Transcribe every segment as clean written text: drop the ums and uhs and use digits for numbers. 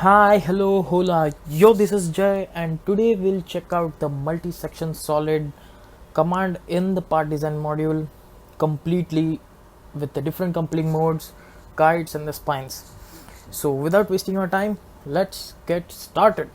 Hi, hello, hola, yo, this is Jay, and today we'll check out the multi-section solid command in the part design module completely with the different coupling modes, guides, and the spines. So, without wasting your time, let's get started.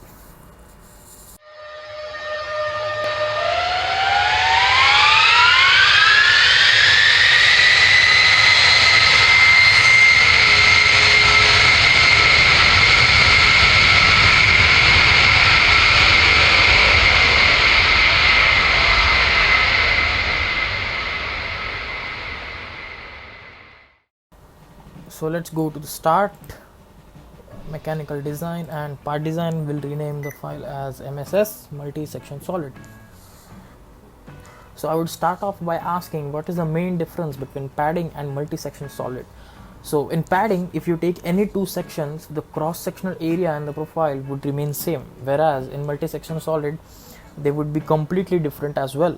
So, let's go to the start, mechanical design, and part design. Will rename the file as MSS multi-section solid. So I would start off by asking what is the main difference between padding and multi-section solid. So in padding, if you take any two sections, the cross-sectional area and the profile would remain same, whereas in multi-section solid, they would be completely different as well.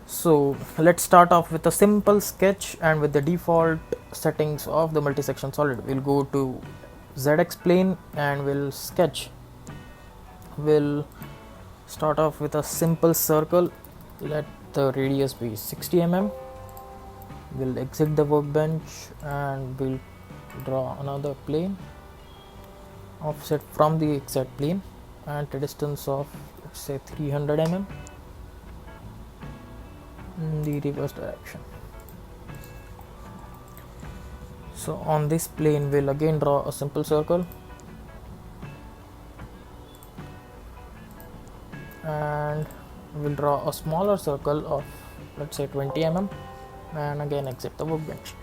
So let's start off with a simple sketch, and with the default settings of the multi-section solid, we'll go to ZX plane and we'll sketch. We'll start off with a simple circle. Let the radius be 60 mm. We'll exit the workbench and we'll draw another plane offset from the exact plane at a distance of, let's say, 300 mm in the reverse direction. So on this plane we'll again draw a simple circle and we'll draw a smaller circle of, let's say, 20 mm and again exit the workbench.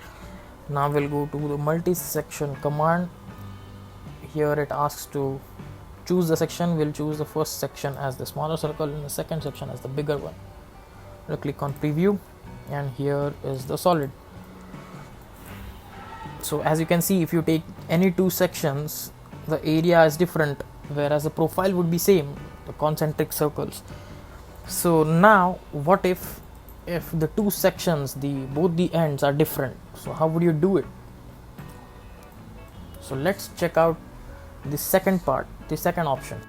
Now we'll go to the multi-section command. Here it asks to choose the section. We'll choose the first section as the smaller circle and the second section as the bigger one. We'll click on preview and here is the solid. So as you can see, if you take any two sections, the area is different, whereas the profile would be same, the concentric circles. So now what if the two sections, both the ends are different? So how would you do it? So let's check out the second part, the second option.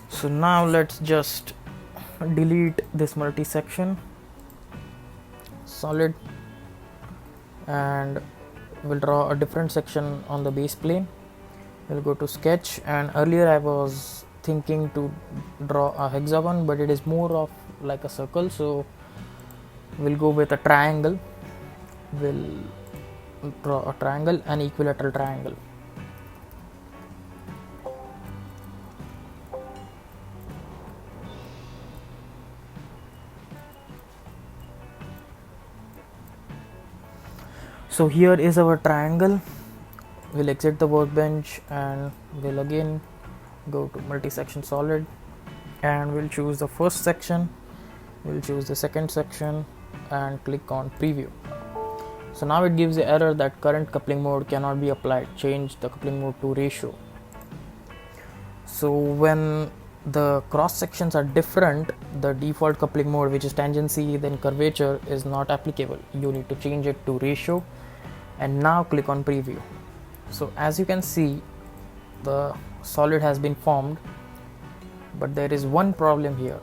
So now let's just delete this multi-section solid and we'll draw a different section on the base plane. We'll go to sketch, and earlier I was thinking to draw a hexagon, but it is more of like a circle, so we'll go with a triangle. We'll draw a triangle, an equilateral triangle. So here is our triangle. We'll exit the workbench and we'll again go to multi-section solid and we'll choose the first section, we'll choose the second section and click on preview. So now it gives the error that current coupling mode cannot be applied. Change the coupling mode to ratio. So when the cross sections are different, the default coupling mode, which is tangency then curvature, is not applicable. You need to change it to ratio and now click on preview. So as you can see, the solid has been formed, but there is one problem here.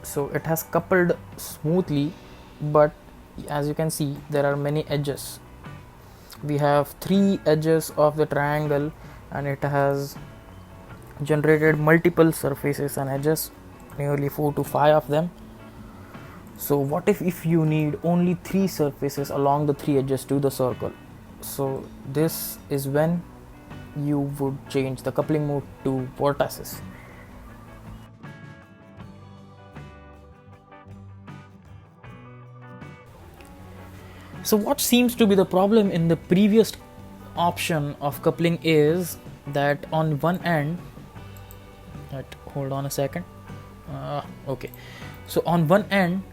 So it has coupled smoothly, but as you can see, there are many edges. We have 3 edges of the triangle and it has generated multiple surfaces and edges, nearly 4 to 5 of them. So what if you need only 3 surfaces along the 3 edges to the circle? So this is when you would change the coupling mode to vertices. So what seems to be the problem in the previous option of coupling is that on one end, hold on a second. Okay, so on one end,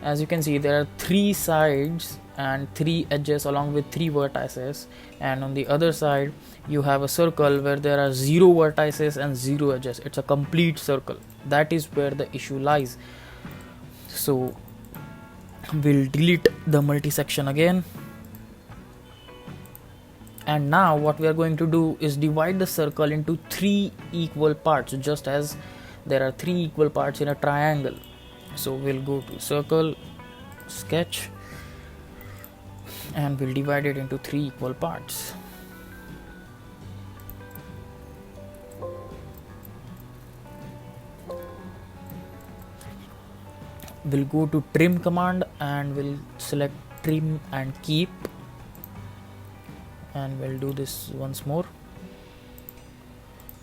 as you can see, there are 3 sides and 3 edges along with 3 vertices, and on the other side you have a circle where there are 0 vertices and 0 edges. It's a complete circle. That is where the issue lies. So we'll delete the multi-section again, and now what we are going to do is divide the circle into 3 equal parts, just as there are 3 equal parts in a triangle. So we'll go to circle, sketch, and we'll divide it into 3 equal parts. We'll go to trim command and we'll select trim and keep, and we'll do this once more.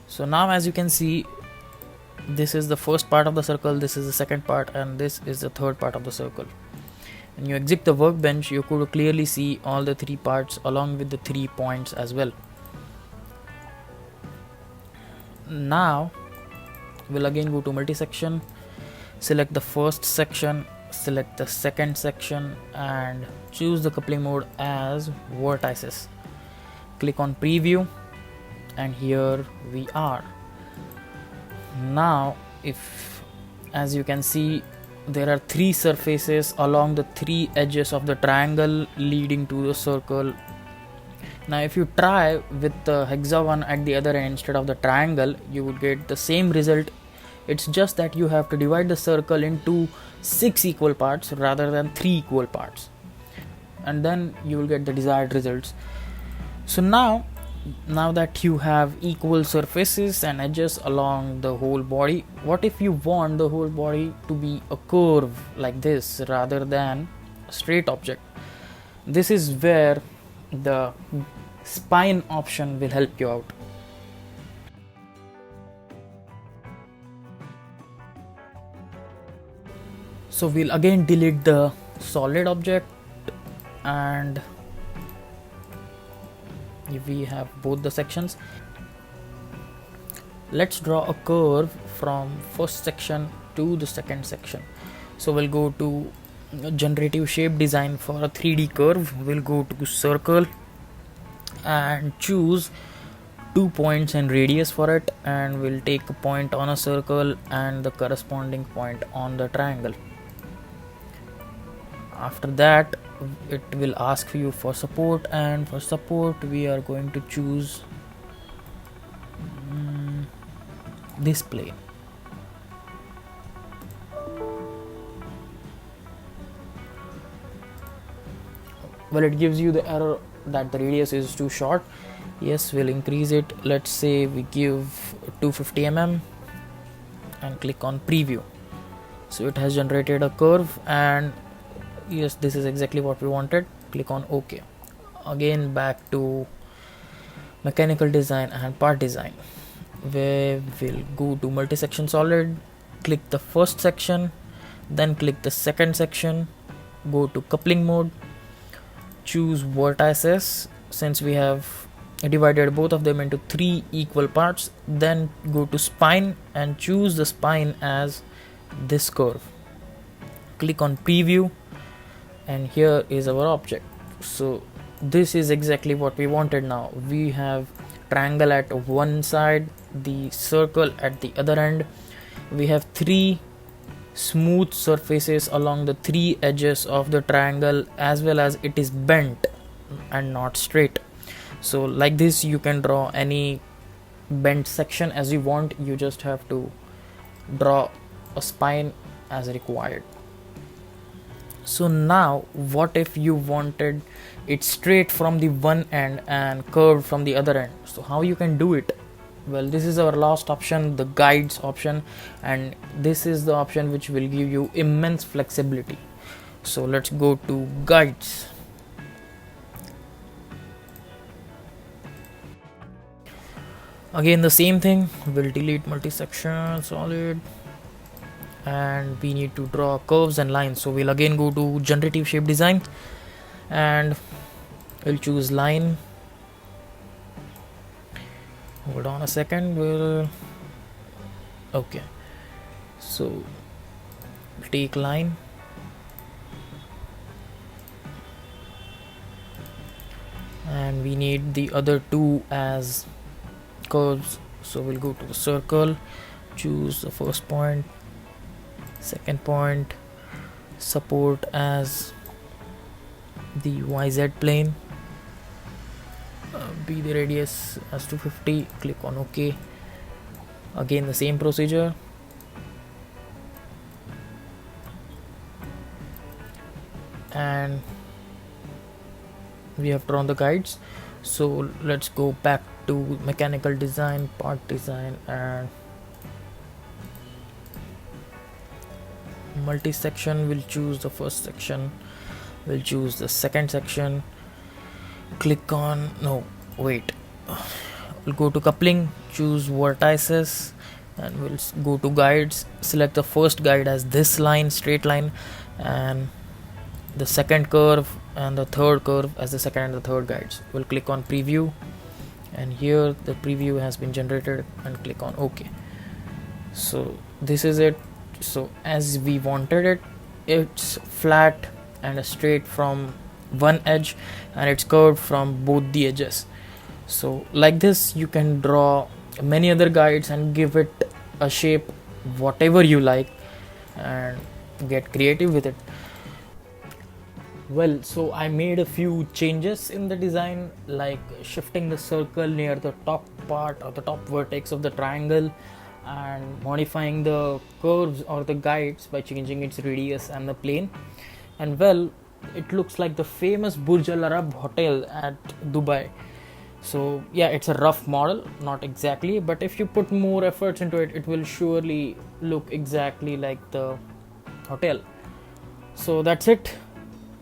So now as you can see, this is the first part of the circle, this is the second part, and this is the third part of the circle. When you exit the workbench, you could clearly see all the 3 parts along with the 3 points as well. Now we'll again go to multi-section, select the first section, select the second section, and choose the coupling mode as Vertices. Click on preview, and here we are. Now as you can see, there are 3 surfaces along the 3 edges of the triangle leading to the circle. Now if you try with the hexagon at the other end instead of the triangle, you would get the same result. It's just that you have to divide the circle into 6 equal parts rather than 3 equal parts, and then you will get the desired results. So now that you have equal surfaces and edges along the whole body, what if you want the whole body to be a curve like this rather than a straight object? This is where the spine option will help you out. So we'll again delete the solid object, and we have both the sections. Let's draw a curve from first section to the second section. So we'll go to generative shape design. For a 3D curve, we'll go to circle and choose 2 points and radius for it, and we'll take a point on a circle and the corresponding point on the triangle. After that, it will ask you for support, and for support we are going to choose this plane. Well, it gives you the error that the radius is too short. Yes, we'll increase it. Let's say we give 250 mm and click on preview. So it has generated a curve, and yes, this is exactly what we wanted. Click on OK. Again back to mechanical design and part design, where we'll go to multi-section solid, click the first section, then click the second section, go to coupling mode, choose vertices since we have divided both of them into 3 equal parts, then go to spine and choose the spine as this curve. Click on preview, and here is our object. So this is exactly what we wanted. Now we have triangle at one side, the circle at the other end. We have 3 smooth surfaces along the 3 edges of the triangle, as well as it is bent and not straight. So like this, you can draw any bent section as you want. You just have to draw a spine as required. So now what if you wanted it straight from the one end and curved from the other end? So how you can do it? Well, this is our last option, the guides option, and this is the option which will give you immense flexibility. So let's go to guides. Again the same thing, we'll delete multi-section solid, and we need to draw curves and lines. So we'll again go to generative shape design, and we'll choose line. Hold on a second, okay, so we'll take line, and we need the other 2 as curves. So we'll go to the circle, choose the first point, second point, support as the YZ plane, be the radius as 250, click on OK. Again the same procedure. And we have drawn the guides, so let's go back to mechanical design, part design, and multi-section. We'll choose the first section, we'll choose the second section, click on we'll go to coupling, choose vertices, and we'll go to guides, select the first guide as this line, straight line, and the second curve and the third curve as the second and the third guides. We'll click on preview, and here the preview has been generated, and click on OK. So this is it. So as we wanted it, it's flat and straight from one edge, and it's curved from both the edges. So like this you can draw many other guides and give it a shape whatever you like and get creative with it. Well, so I made a few changes in the design, like shifting the circle near the top part or the top vertex of the triangle, and modifying the curves or the guides by changing its radius and the plane. And well, it looks like the famous Burj Al Arab hotel at Dubai. So yeah, it's a rough model, not exactly, but if you put more efforts into it, it will surely look exactly like the hotel. So that's it.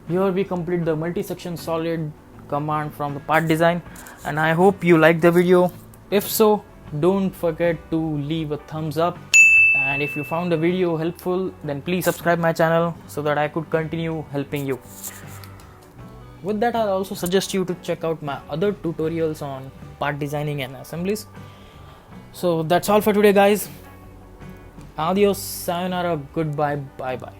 Here we complete the multi-section solid command from the part design, and I hope you liked the video. If so, don't forget to leave a thumbs up, and if you found the video helpful, then please subscribe my channel so that I could continue helping you. With that, I'll also suggest you to check out my other tutorials on part designing and assemblies. So that's all for today, guys. Adios, sayonara, goodbye, bye bye.